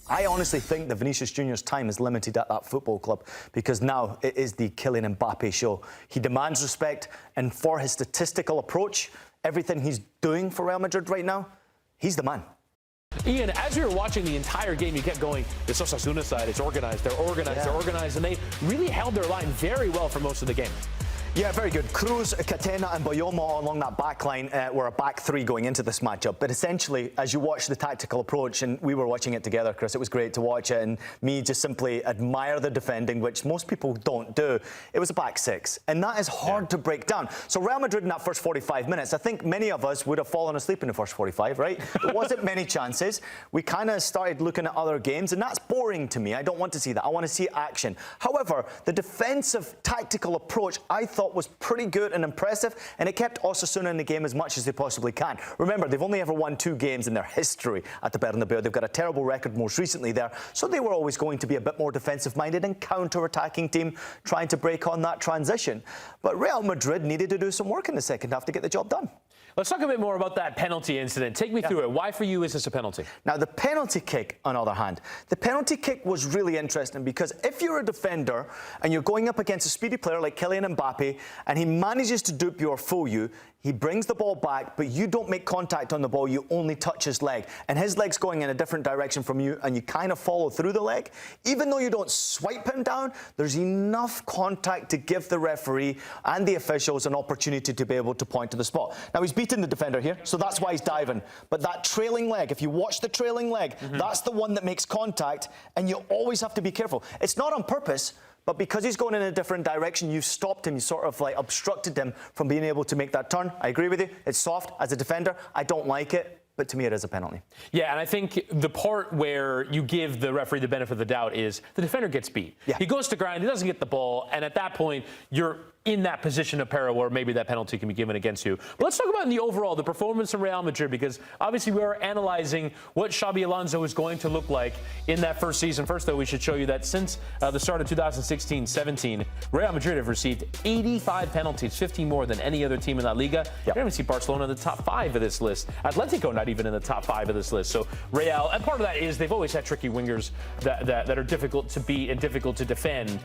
I honestly think that Vinicius Jr.'s time is limited at that football club because now it is the Kylian Mbappé show. He demands respect, and for his statistical approach, everything he's doing for Real Madrid right now, he's the man. Ian, as we were watching the entire game, you kept going, this Osasuna side, it's organized, they're organized, and they really held their line very well for most of the game. Yeah, very good. Cruz, Catena and Boyomo along that back line were a back three going into this matchup. But essentially, as you watch the tactical approach, and we were watching it together, Chris, it was great to watch it, and me just simply admire the defending, which most people don't do. It was a back six, and that is hard to break down. So Real Madrid in that first 45 minutes, I think many of us would have fallen asleep in the first 45, right? There wasn't many chances. We kind of started looking at other games, and that's boring to me. I don't want to see that. I want to see action. However, the defensive tactical approach, I thought, was pretty good and impressive, and it kept Osasuna in the game as much as they possibly can. Remember, they've only ever won 2 games in their history at the Bernabeu. They've got a terrible record most recently there, so they were always going to be a bit more defensive-minded and counter-attacking team trying to break on that transition. But Real Madrid needed to do some work in the second half to get the job done. Let's talk a bit more about that penalty incident. Take me through it. Why for you is this a penalty? Now, the penalty kick, on the other hand, the penalty kick was really interesting because if you're a defender and you're going up against a speedy player like Kylian Mbappé and he manages to dupe you or fool you, he brings the ball back, but you don't make contact on the ball, you only touch his leg. And his leg's going in a different direction from you, and you kind of follow through the leg. Even though you don't swipe him down, there's enough contact to give the referee and the officials an opportunity to be able to point to the spot. Now, he's beaten the defender here, so that's why he's diving. But that trailing leg, if you watch the trailing leg, that's the one that makes contact, and you always have to be careful. It's not on purpose, but because he's going in a different direction, you stopped him, you sort of like obstructed him from being able to make that turn. I agree with you, it's soft. As a defender, I don't like it, but to me it is a penalty. Yeah, and I think the part where you give the referee the benefit of the doubt is the defender gets beat. Yeah. He goes to ground, he doesn't get the ball, and at that point, you're in that position of peril where maybe that penalty can be given against you. But let's talk about in the overall, the performance of Real Madrid, because obviously we are analyzing what Xabi Alonso is going to look like in that first season. First, though, we should show you that since the start of 2016-17, Real Madrid have received 85 penalties, 15 more than any other team in La Liga. You don't even see Barcelona in the top 5 of this list. Atletico not even in the top 5 of this list. So Real, and part of that is they've always had tricky wingers that are difficult to beat and difficult to defend,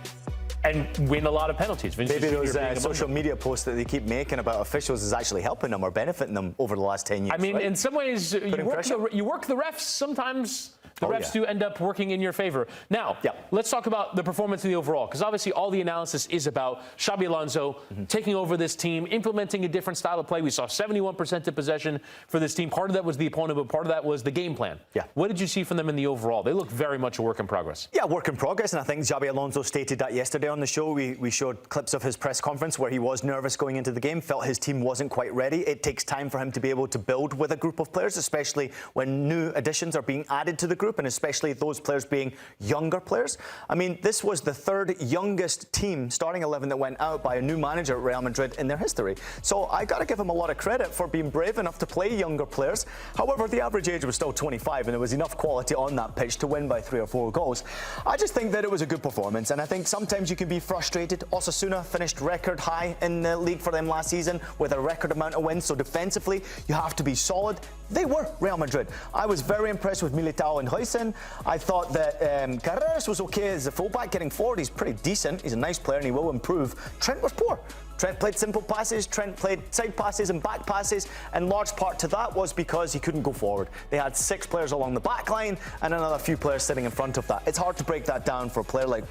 and win a lot of penalties. Maybe those social media posts that they keep making about officials is actually helping them or benefiting them over the last 10 years. I mean, right? In some ways, you work the refs. Sometimes the refs do end up working in your favor. Now, let's talk about the performance of the overall, because obviously all the analysis is about Xabi Alonso taking over this team, implementing a different style of play. We saw 71% of possession for this team. Part of that was the opponent, but part of that was the game plan. What did you see from them in the overall? They look very much a work in progress. Yeah, work in progress, and I think Xabi Alonso stated that yesterday on the show. We showed clips of his press conference where he was nervous going into the game, felt his team wasn't quite ready. It takes time for him to be able to build with a group of players, especially when new additions are being added to the group, and especially those players being younger players. I mean, this was the 3rd youngest team, starting 11, that went out by a new manager at Real Madrid in their history. So I got to give him a lot of credit for being brave enough to play younger players. However, the average age was still 25, and there was enough quality on that pitch to win by 3 or 4 goals. I just think that it was a good performance, and I think sometimes you can be frustrated. Osasuna finished record high in the league for them last season with a record amount of wins, so defensively you have to be solid. They were Real Madrid. I was very impressed with Militao and Huijsen. I thought that Carreras was okay as a fullback, getting forward. He's pretty decent. He's a nice player and he will improve. Trent was poor. Trent played simple passes, Trent played side passes and back passes, and large part to that was because he couldn't go forward. They had 6 players along the back line and another few players sitting in front of that. It's hard to break that down for a player like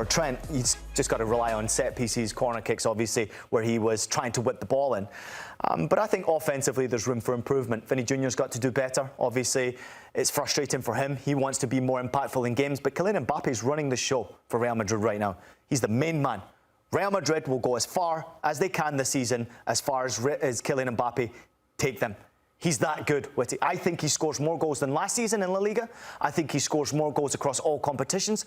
Trent. He's just got to rely on set pieces, corner kicks, obviously, where he was trying to whip the ball in. But I think offensively there's room for improvement. Vini Jr's got to do better, obviously. It's frustrating for him. He wants to be more impactful in games, but Kylian Mbappé is running the show for Real Madrid right now. He's the main man. Real Madrid will go as far as they can this season, as far as Kylian Mbappé take them. He's that good. I think he scores more goals than last season in La Liga. I think he scores more goals across all competitions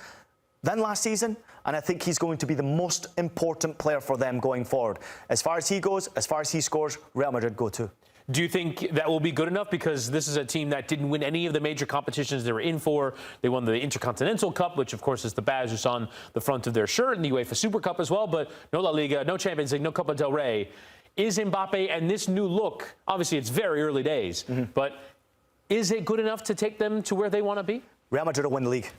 than last season, and I think he's going to be the most important player for them going forward. As far as he goes, as far as he scores, Real Madrid go too. Do you think that will be good enough? Because this is a team that didn't win any of the major competitions they were in for. They won the Intercontinental Cup, which, of course, is the badge that's on the front of their shirt, and the UEFA Super Cup as well, but no La Liga, no Champions League, no Copa del Rey. Is Mbappé and this new look, obviously it's very early days, but is it good enough to take them to where they want to be? Real Madrid will win the league.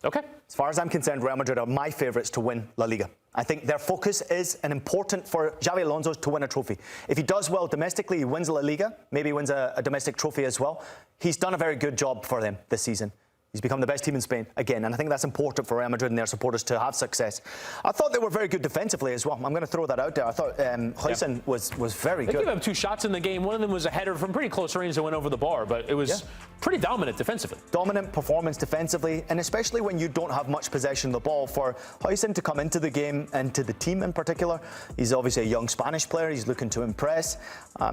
Okay. As far as I'm concerned, Real Madrid are my favourites to win La Liga. I think their focus is important for Xabi Alonso to win a trophy. If he does well domestically, he wins La Liga, maybe wins a domestic trophy as well. He's done a very good job for them this season. He's become the best team in Spain again, and I think that's important for Real Madrid and their supporters to have success. I thought they were very good defensively as well. I'm going to throw that out there. I thought Huijsen was very good. They gave up 2 shots in the game. One of them was a header from pretty close range that went over the bar, but it was pretty dominant defensively. Dominant performance defensively, and especially when you don't have much possession of the ball, for Huijsen to come into the game and to the team in particular. He's obviously a young Spanish player. He's looking to impress.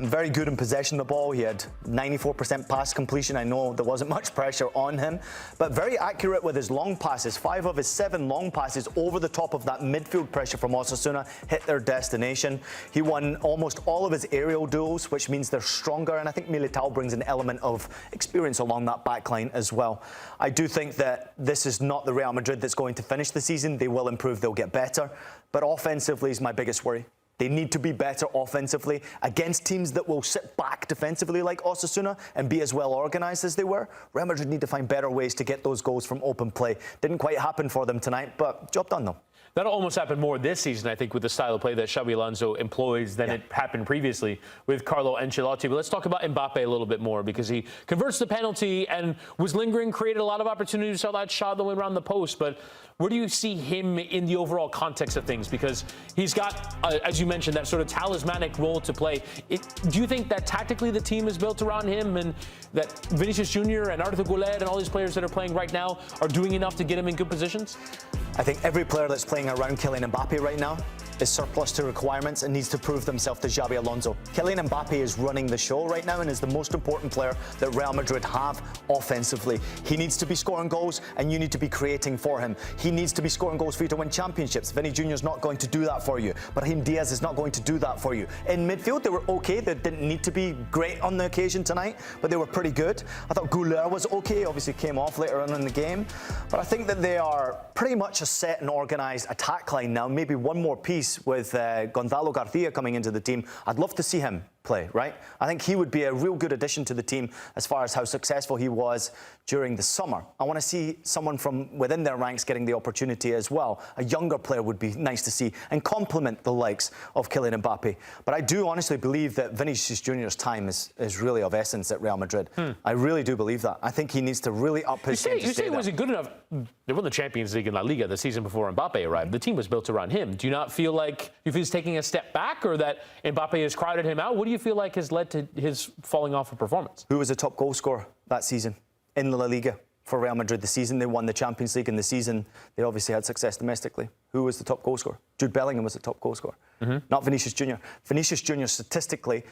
Very good in possession of the ball. He had 94% pass completion. I know there wasn't much pressure on him, but very accurate with his long passes. 5 of his 7 long passes over the top of that midfield pressure from Osasuna hit their destination. He won almost all of his aerial duels, which means they're stronger, and I think Militao brings an element of experience along that back line as well. I do think that this is not the Real Madrid that's going to finish the season. They will improve, they'll get better, but offensively is my biggest worry. They need to be better offensively against teams that will sit back defensively like Osasuna and be as well organised as they were. Real Madrid need to find better ways to get those goals from open play. Didn't quite happen for them tonight, but job done though. That'll almost happen more this season, I think, with the style of play that Xabi Alonso employs than it happened previously with Carlo Ancelotti. But let's talk about Mbappé a little bit more, because he converts the penalty and was lingering, created a lot of opportunities, saw that shot that went around the post. But where do you see him in the overall context of things? Because he's got, as you mentioned, that sort of talismanic role to play. Do you think that tactically the team is built around him, and that Vinicius Jr. and Arthur Goulet and all these players that are playing right now are doing enough to get him in good positions? I think every player that's playing around Kylian Mbappé right now is surplus to requirements and needs to prove themselves to Xabi Alonso. Kylian Mbappé is running the show right now and is the most important player that Real Madrid have offensively. He needs to be scoring goals, and you need to be creating for him. He needs to be scoring goals for you to win championships. Vini Jr is not going to do that for you. Brahim Diaz is not going to do that for you. In midfield, they were okay. They didn't need to be great on the occasion tonight, but they were pretty good. I thought Goulet was okay. Obviously came off later on in the game. But I think that they are pretty much a set and organised attack line now. Maybe one more piece with Gonzalo Garcia coming into the team. I'd love to see him play, right? I think he would be a real good addition to the team as far as how successful he was during the summer. I want to see someone from within their ranks getting the opportunity as well. A younger player would be nice to see and complement the likes of Kylian Mbappé. But I do honestly believe that Vinicius Jr's time is really of essence at Real Madrid. I really do believe that. I think he needs to really up his game. You say was he good enough? They won the Champions League in La Liga the season before Mbappé arrived. The team was built around him. Do you not feel like if he's taking a step back, or that Mbappé has crowded him out? What do you feel like has led to his falling off of performance? Who was the top goal scorer that season in La Liga for Real Madrid? The season they won the Champions League, and the season they obviously had success domestically. Who was the top goal scorer? Jude Bellingham was the top goal scorer, not Vinicius Jr. Vinicius Jr. statistically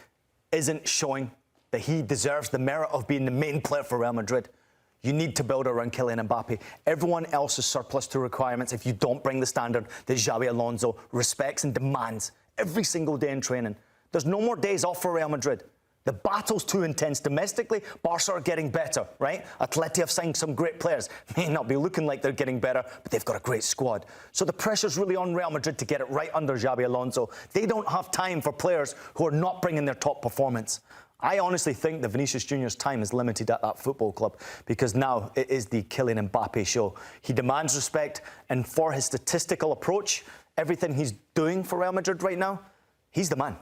isn't showing that he deserves the merit of being the main player for Real Madrid. You need to build around Kylian Mbappé. Everyone else is surplus to requirements if you don't bring the standard that Xabi Alonso respects and demands every single day in training. There's no more days off for Real Madrid. The battle's too intense domestically. Barca are getting better, right? Atleti have signed some great players. May not be looking like they're getting better, but they've got a great squad. So the pressure's really on Real Madrid to get it right under Xabi Alonso. They don't have time for players who are not bringing their top performance. I honestly think that Vinicius Jr's time is limited at that football club, because now it is the Kylian Mbappé show. He demands respect, and for his statistical approach, everything he's doing for Real Madrid right now, he's the man.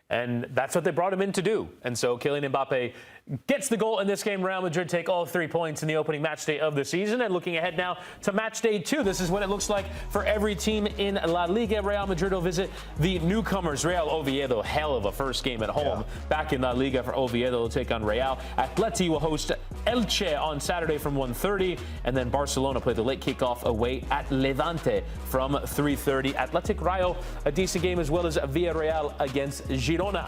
And that's what they brought him in to do. And so Kylian Mbappé gets the goal in this game. Real Madrid take all 3 points in the opening match day of the season. And looking ahead now to match day 2, this is what it looks like for every team in La Liga. Real Madrid will visit the newcomers, Real Oviedo. Hell of a first game at home. Back in La Liga for Oviedo will take on Real. Atleti will host Elche on Saturday from 1:30. And then Barcelona play the late kickoff away at Levante from 3:30. Athletic Rayo, a decent game, as well as Villarreal against Girona.